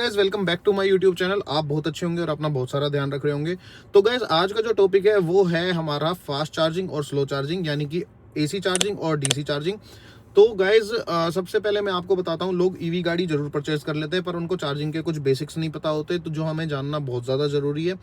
Guys welcome back to my YouTube channel. आप बहुत अच्छे होंगे और अपना बहुत सारा ध्यान रख रहे होंगे। तो गाइस आज का जो टॉपिक है वो है हमारा फास्ट चार्जिंग और स्लो चार्जिंग, यानी कि एसी चार्जिंग और डीसी चार्जिंग। तो गाइज सबसे पहले मैं आपको बताता हूँ, लोग ईवी गाड़ी जरूर परचेज कर लेते हैं पर उनको चार्जिंग के कुछ बेसिक्स नहीं पता होते, तो जो हमें जानना बहुत ज़्यादा ज़रूरी है।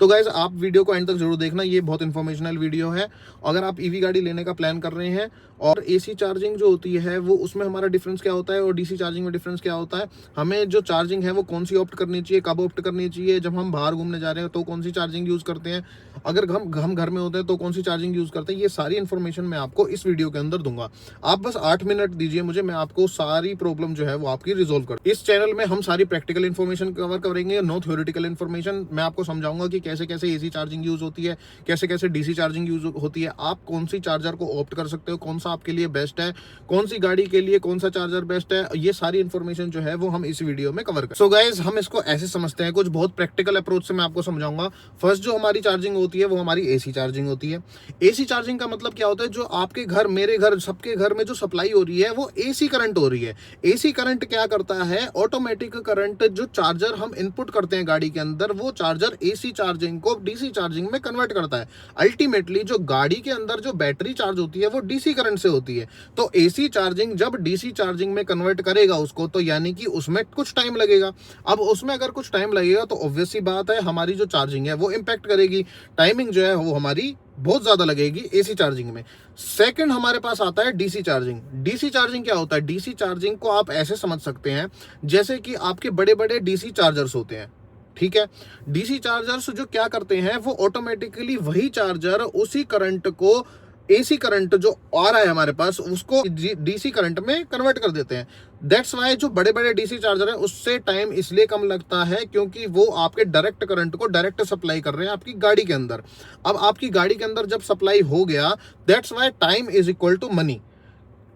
तो गाइज आप वीडियो को एंड तक जरूर देखना, ये बहुत इन्फॉर्मेशनल वीडियो है। अगर आप ईवी गाड़ी लेने का प्लान कर रहे हैं और एसी चार्जिंग जो होती है वो उसमें हमारा डिफरेंस क्या होता है और डीसी चार्जिंग में डिफरेंस क्या होता है, हमें जो चार्जिंग है वो कौन सी ऑप्ट करनी चाहिए, कब ऑप्ट करनी चाहिए, जब हम बाहर घूमने जा रहे हैं तो कौन सी चार्जिंग यूज़ करते हैं, अगर हम घर में होते हैं तो कौन सी चार्जिंग यूज़ करते हैं, ये सारी इन्फॉर्मेशन मैं आपको इस वीडियो के अंदर दूंगा। आप बस 8 मिनट दीजिए मुझे, मैं आपको सारी प्रॉब्लम जो है वो आपकी रिजोल्व कर। इस चैनल में हम सारी प्रैक्टिकल इन्फॉर्मेशन कवर करेंगे, नो थ्योरेटिकल इन्फॉर्मेशन। मैं आपको समझाऊंगा कि कैसे कैसे एसी चार्जिंग यूज होती है, कैसे कैसे डीसी चार्जिंग यूज होती है, आप कौन सी चार्जर को ऑप्ट कर सकते हो, कौन सा आपके लिए बेस्ट है, कौन सी गाड़ी के लिए कौन सा चार्जर बेस्ट है, ये सारी इन्फॉर्मेशन जो है वो हम इस वीडियो में कवर करें। सो गाइज हम इसको ऐसे समझते हैं, कुछ बहुत प्रैक्टिकल अप्रोच से मैं आपको समझाऊंगा। फर्स्ट जो हमारी चार्जिंग होती है वो हमारी एसी चार्जिंग होती है। एसी चार्जिंग का मतलब क्या होता है, जो आपके घर, मेरे घर, सबके घर में जो सप्लाई हो रही है वो एसी करंट हो रही है। एसी करंट क्या करता है, ऑटोमेटिक करंट जो चार्जर हम इनपुट करते हैं गाड़ी के अंदर, वो चार्जर एसी चार्जिंग को डीसी चार्जिंग में कन्वर्ट करता है। अल्टीमेटली जो गाड़ी के अंदर जो बैटरी चार्ज होती है वो डीसी करंट से होती है। तो एसी चार्जिंग जब डीसी चार्जिंग में कन्वर्ट करेगा उसको, तो यानी कि उसमें कुछ टाइम लगेगा। अब उसमें अगर कुछ टाइम लगेगा तो ऑब्वियस सी बात है हमारी जो चार्जिंग है वो इंपैक्ट करेगी, टाइमिंग जो है वो हमारी बहुत ज्यादा लगेगी एसी चार्जिंग में। सेकंड हमारे पास आता है डीसी चार्जिंग। डीसी चार्जिंग क्या होता है, डीसी चार्जिंग को आप ऐसे समझ सकते हैं जैसे कि आपके बड़े बड़े डीसी चार्जर्स होते हैं, ठीक है। डीसी चार्जर्स जो क्या करते हैं, वो ऑटोमेटिकली वही चार्जर उसी करंट को, एसी करंट जो आ रहा है हमारे पास, उसको डीसी करंट में कन्वर्ट कर देते हैं। दैट्स वाई जो बड़े बड़े डीसी चार्जर है उससे टाइम इसलिए कम लगता है क्योंकि वो आपके डायरेक्ट करंट को डायरेक्ट सप्लाई कर रहे हैं आपकी गाड़ी के अंदर। अब आपकी गाड़ी के अंदर जब सप्लाई हो गया, that's why time is equal to money.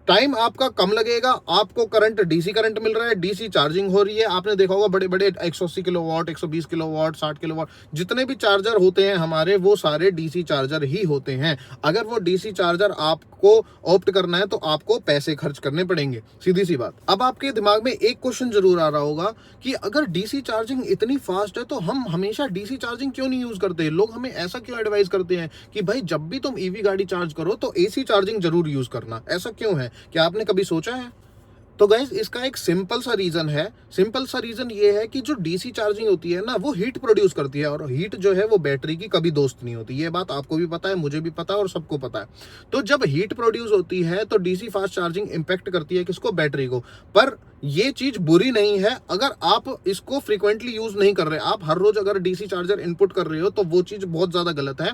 Time आपका कम लगेगा, आपको करंट, डीसी करंट मिल रहा है, डीसी चार्जिंग हो रही है। आपने देखा होगा बड़े बड़े 180 किलोवाट, 120 किलोवाट, 60 किलोवाट जितने भी चार्जर होते हैं हमारे, वो सारे डीसी चार्जर ही होते हैं। अगर वो डीसी चार्जर आपको ऑप्ट करना है तो आपको पैसे खर्च करने पड़ेंगे, सीधी सी बात। अब आपके दिमाग में एक क्वेश्चन जरूर आ रहा होगा कि अगर डीसी चार्जिंग इतनी फास्ट है तो हम हमेशा डीसी चार्जिंग क्यों नहीं यूज करते, लोग हमें ऐसा क्यों एडवाइस करते हैं कि भाई जब भी तुम ईवी गाड़ी चार्ज करो तो एसी चार्जिंग जरूर यूज करना, ऐसा क्यों है, क्या आपने कभी सोचा है? तो गाइज इसका एक सिंपल सा रीजन है। सिंपल सा रीजन ये है कि जो डीसी चार्जिंग होती है ना, वो हीट प्रोड्यूस करती है और हीट जो है वो बैटरी की कभी दोस्त नहीं होती। ये बात आपको भी पता है, मुझे भी पता है और सबको पता है। तो जब हीट प्रोड्यूस होती है तो डीसी फास्ट चार्जिंग इंपैक्ट करती है किसको, बैटरी को। पर ये चीज बुरी नहीं है अगर आप इसको फ्रीक्वेंटली यूज नहीं कर रहे। आप हर रोज अगर डीसी चार्जर इनपुट कर रहे हो तो वो चीज बहुत ज्यादा गलत है।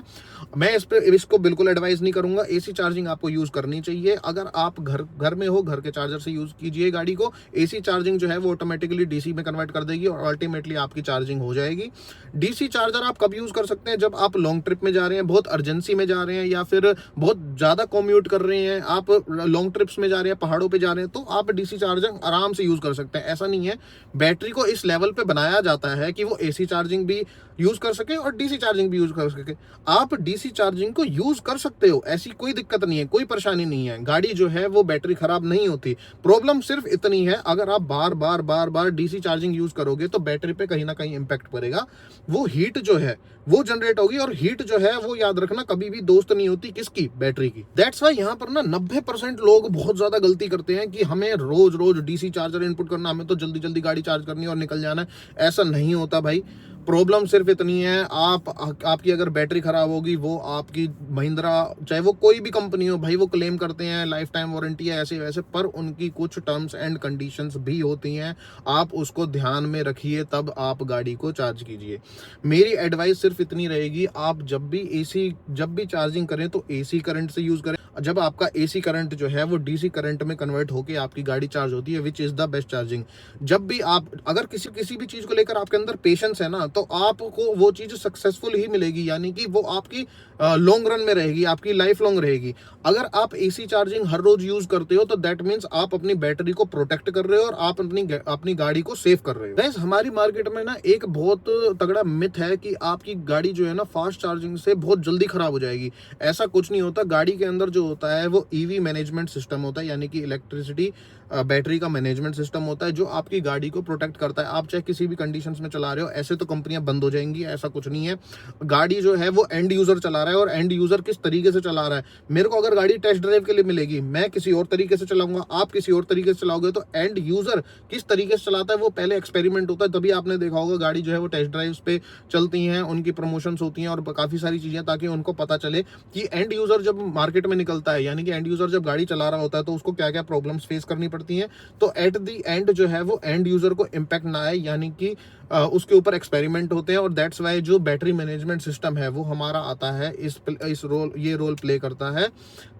मैं इसको बिल्कुल एडवाइस नहीं करूंगा। एसी चार्जिंग आपको यूज करनी चाहिए। अगर आप घर में हो, घर के चार्जर से यूज कीजिए गाड़ी को। एसी चार्जिंग जो है वो ऑटोमेटिकली डीसी में कन्वर्ट कर देगी और अल्टीमेटली आपकी चार्जिंग हो जाएगी। डीसी चार्जर आप कब यूज कर सकते हैं, जब आप लॉन्ग ट्रिप में जा रहे हैं, बहुत अर्जेंसी में जा रहे हैं, या फिर बहुत ज्यादा कॉम्यूट कर रहे हैं, आप लॉन्ग ट्रिप्स में जा रहे हैं, पहाड़ों पे जा रहे हैं, तो आप डीसी चार्जिंग आराम से यूज कर सकते हैं। ऐसा नहीं है, बैटरी को इस लेवल पे बनाया जाता है कि वो एसी चार्जिंग भी यूज कर सके और डीसी चार्जिंग भी यूज कर सके। आप डीसी चार्जिंग को यूज कर सकते हो, ऐसी कोई दिक्कत नहीं है, कोई परेशानी नहीं है। गाड़ी जो है वो बैटरी खराब नहीं होती। प्रॉब्लम सिर्फ इतनी है, अगर आप बार बार डीसी चार्जिंग यूज करोगे तो बैटरी पे कहीं ना कहीं इंपैक्ट पड़ेगा। वो हीट जो है वो जनरेट होगी और हीट जो है वो याद रखना कभी भी दोस्त नहीं होती किसकी, बैटरी की। दैट्स वाई यहाँ पर ना 90% लोग बहुत ज्यादा गलती करते हैं कि हमें रोज रोज डीसी चार्जर इनपुट करना, हमें तो जल्दी जल्दी गाड़ी चार्ज करनी है और निकल जाना है। ऐसा नहीं होता भाई। प्रॉब्लम सिर्फ इतनी है, आपकी अगर बैटरी खराब होगी, वो आपकी महिंद्रा, चाहे वो कोई भी कंपनी हो भाई, वो क्लेम करते हैं लाइफ टाइम वारंटी है ऐसे वैसे, पर उनकी कुछ टर्म्स एंड कंडीशंस भी होती हैं। आप उसको ध्यान में रखिए, तब आप गाड़ी को चार्ज कीजिए। मेरी एडवाइस सिर्फ इतनी रहेगी, आप जब भी चार्जिंग करें तो एसी करंट से यूज करें। जब आपका एसी करंट जो है वो डीसी करंट में कन्वर्ट होकर आपकी गाड़ी चार्ज होती है, which is the best charging. जब भी आप, अगर किसी भी चीज को लेकर आपके अंदर पेशेंस है ना, तो आपको वो चीज सक्सेसफुल ही मिलेगी, यानी कि वो आपकी लॉन्ग रन में रहेगी, आपकी लाइफ लॉन्ग रहेगी। अगर आप एसी चार्जिंग हर रोज यूज करते हो तो दैट मीन्स आप अपनी बैटरी को प्रोटेक्ट कर रहे हो और आप अपनी गाड़ी को सेव कर रहे हो। गाइस हमारी मार्केट में ना एक बहुत तगड़ा मिथ है कि आपकी गाड़ी जो है ना फास्ट चार्जिंग से बहुत जल्दी खराब हो जाएगी। ऐसा कुछ नहीं होता। गाड़ी के अंदर जो होता है वो ईवी मैनेजमेंट सिस्टम होता है, यानी कि इलेक्ट्रिसिटी बैटरी का मैनेजमेंट सिस्टम होता है जो आपकी गाड़ी को प्रोटेक्ट करता है। आप चाहे किसी भी कंडीशंस में चला रहे हो, ऐसे तो कंपनियां बंद हो जाएंगी, ऐसा कुछ नहीं है। गाड़ी जो है वो एंड यूजर चला रहा है, और एंड यूजर किस तरीके से चला रहा है, मेरे को अगर गाड़ी टेस्ट ड्राइव के लिए मिलेगी, मैं किसी और तरीके से चलाऊंगा, आप किसी और तरीके से चलाओगे, तो एंड यूजर किस तरीके से चलाता है वो पहले एक्सपेरिमेंट होता है। तभी आपने देखा होगा गाड़ी जो है वो टेस्ट ड्राइव्स पे चलती हैं, उनकी प्रमोशंस होती हैं और काफी सारी चीजें, ताकि उनको पता चले कि एंड यूजर जब मार्केट में निकलता है, यानी कि एंड यूजर जब गाड़ी चला रहा होता है, तो उसको क्या क्या प्रॉब्लम्स फेस करनी पड़ती हैं, तो एट दी एंड जो है वो एंड यूजर को इम्पैक्ट ना आए, यानी कि उसके ऊपर एक्सपेरिमेंट होते हैं। और दैट्स वाई जो बैटरी मैनेजमेंट सिस्टम है वो हमारा आता है, ये रोल प्ले करता है,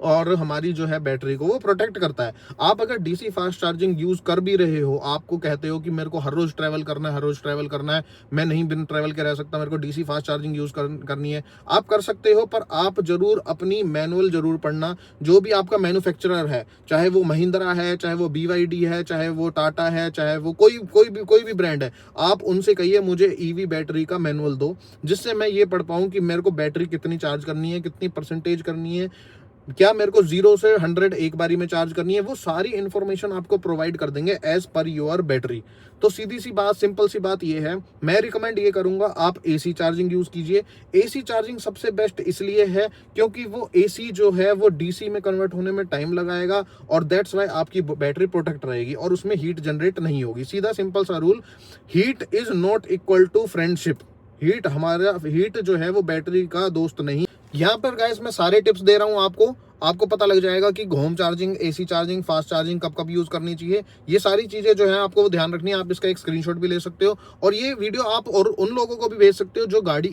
और हमारी जो है बैटरी को वो प्रोटेक्ट करता है। आप अगर डीसी फास्ट चार्जिंग यूज कर भी रहे हो, आपको कहते हो कि मेरे को हर रोज ट्रैवल करना है, हर रोज ट्रैवल करना है, मैं नहीं बिन ट्रैवल के रह सकता, मेरे को डीसी फास्ट चार्जिंग यूज करनी है, आप कर सकते हो। पर आप जरूर अपनी मैनुअल जरूर पढ़ना, जो भी आपका मैन्युफैक्चरर है, चाहे वो महिंद्रा है, चाहे वो BYD है, चाहे वो टाटा है, चाहे वो कोई भी ब्रांड है, आप उनसे कहिए मुझे ईवी बैटरी का मैनुअल दो, जिससे मैं ये पढ़ पाऊं कि मेरे को बैटरी कितनी चार्ज करनी है, कितनी परसेंटेज करनी है, क्या मेरे को 0 से 100 एक बारी में चार्ज करनी है, वो सारी इंफॉर्मेशन आपको प्रोवाइड कर देंगे एज पर योर बैटरी। तो सीधी सी बात, सिंपल सी बात ये है, मैं रिकमेंड ये करूंगा आप AC चार्जिंग यूज कीजिए। AC चार्जिंग सबसे बेस्ट इसलिए है क्योंकि वो AC जो है वो DC में कन्वर्ट होने में टाइम लगाएगा, और दैट्स वाई आपकी बैटरी प्रोटेक्ट रहेगी और उसमें हीट जनरेट नहीं होगी। सीधा सिंपल सा rule, heat is not equal to friendship. Heat जो है वो बैटरी का दोस्त नहीं। यहाँ पर गाइस मैं सारे टिप्स दे रहा हूँ आपको पता लग जाएगा कि home charging, AC charging, fast charging कब कब यूज करनी चाहिए। ये सारी चीजें जो है आपको ध्यान रखनी है। आप इसका एक स्क्रीनशॉट भी ले सकते हो, और ये वीडियो आप और उन लोगों को भी भेज सकते हो जो गाड़ी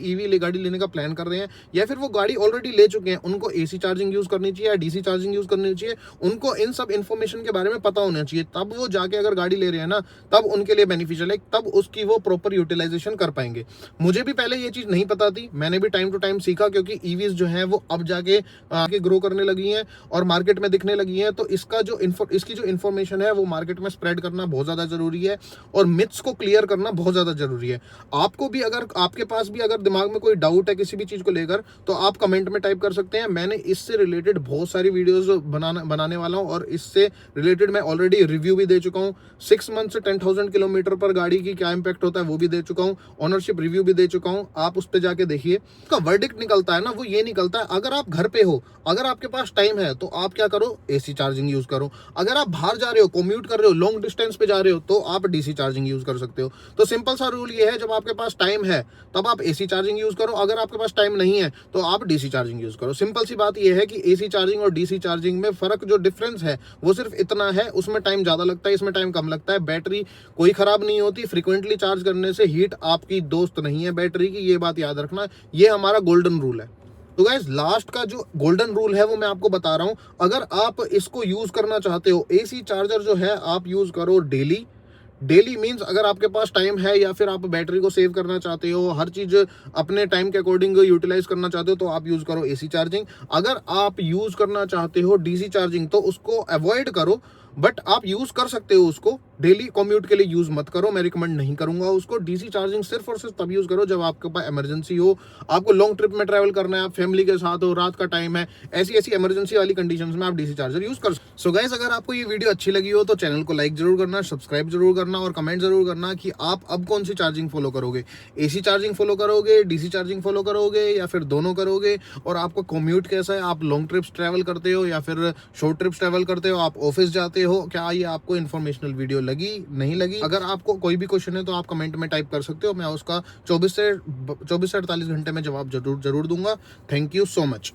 लेने का प्लान कर रहे हैं, या फिर वो गाड़ी ऑलरेडी ले चुके हैं, उनको AC चार्जिंग यूज करनी चाहिए या DC चार्जिंग यूज करनी चाहिए। उनको इन सब इन्फॉर्मेशन के बारे में पता होना चाहिए, तब वो जाके अगर गाड़ी ले रहे हैं ना, तब उनके लिए बेनिफिशियल है, तब उसकी वो प्रॉपर यूटिलाइजेशन कर पाएंगे। मुझे भी पहले ये चीज नहीं पता थी, मैंने भी टाइम टू टाइम सीखा, क्योंकि EVs जो है वो अब जाके आगे ग्रो करने लगी हैं और मार्केट में दिखने लगी हैं। तो इसकी जो इन्फॉर्मेशन है वो मार्केट में स्प्रेड करना बहुत ज्यादा जरूरी है, और मिथ्स को क्लियर करना बहुत ज्यादा जरूरी है। आपको भी अगर आपके पास भी अगर दिमाग में कोई डाउट है किसी भी चीज को लेकर, तो आप कमेंट में टाइप कर सकते हैं। मैंने इससे रिलेटेड बहुत सारी वीडियोस बनाने वाला हूं, और इससे रिलेटेड मैं ऑलरेडी रिव्यू भी दे चुका हूं। 6 मंथ से 10,000 किलोमीटर पर गाड़ी की क्या इंपैक्ट होता है वो भी दे चुका हूं, ऑनरशिप रिव्यू भी दे चुका हूं। आप उस पर जाके देखिए। उसका वर्डिक्ट निकलता है ना, वो ये निकलता है, अगर आप घर पे हो, अगर आपके पास टाइम है, तो आप क्या करो, AC चार्जिंग यूज करो। अगर आप बाहर जा रहे हो, कम्यूट कर रहे हो, लॉन्ग डिस्टेंस पे जा रहे हो, तो आप DC चार्जिंग यूज कर सकते हो। तो सिंपल सा रूल ये है, जब आपके पास टाइम है तब आप AC चार्जिंग यूज करो, अगर आपके पास टाइम नहीं है तो आप DC चार्जिंग यूज करो। सिंपल सी बात ये है कि AC चार्जिंग और DC चार्जिंग में फर्क, जो डिफरेंस है वो सिर्फ इतना है, उसमें टाइम ज्यादा लगता है, इसमें टाइम कम लगता है। बैटरी कोई खराब नहीं होती, फ्रीक्वेंटली चार्ज करने से हीट आपकी दोस्त नहीं है बैटरी की, ये बात याद रखना। ये हमारा गोल्डन रूल है। तो गाइस लास्ट का जो गोल्डन रूल है वो मैं आपको बता रहा हूं। अगर आप इसको यूज करना चाहते हो, AC चार्जर जो है आप यूज करो डेली मींस अगर आपके पास टाइम है, या फिर आप बैटरी को सेव करना चाहते हो, हर चीज अपने टाइम के अकॉर्डिंग यूटिलाइज करना चाहते हो, तो आप यूज करो AC चार्जिंग। अगर आप यूज करना चाहते हो DC चार्जिंग, तो उसको अवॉइड करो, बट आप यूज कर सकते हो उसको। डेली कम्यूट के लिए यूज मत करो, मैं रिकमेंड नहीं करूंगा उसको। DC चार्जिंग सिर्फ और सिर्फ तब यूज करो जब आपके पास इमरजेंसी हो, आपको लॉन्ग ट्रिप में ट्रैवल करना है, आप फैमिली के साथ हो, रात का टाइम है, ऐसी इमरजेंसी वाली कंडीशंस में आप DC चार्जर यूज कर सकते। सो गाइस, अगर आपको ये वीडियो अच्छी लगी हो तो चैनल को लाइक जरूर करना, सब्सक्राइब जरूर करना, और कमेंट जरूर करना कि आप अब कौन सी चार्जिंग फॉलो करोगे। AC चार्जिंग फॉलो करोगे, DC चार्जिंग फॉलो करोगे, या फिर दोनों करोगे, और आपको कम्यूट कैसा है, आप लॉन्ग ट्रिप्स ट्रैवल करते हो या फिर शॉर्ट ट्रिप्स ट्रैवल करते हो, आप ऑफिस जाते हो, क्या ये आपको इन्फॉर्मेशनल वीडियो लगी, नहीं लगी? अगर आपको कोई भी क्वेश्चन है तो आप कमेंट में टाइप कर सकते हो, मैं उसका 24 से 48 घंटे में जवाब जरूर दूंगा। Thank you so much.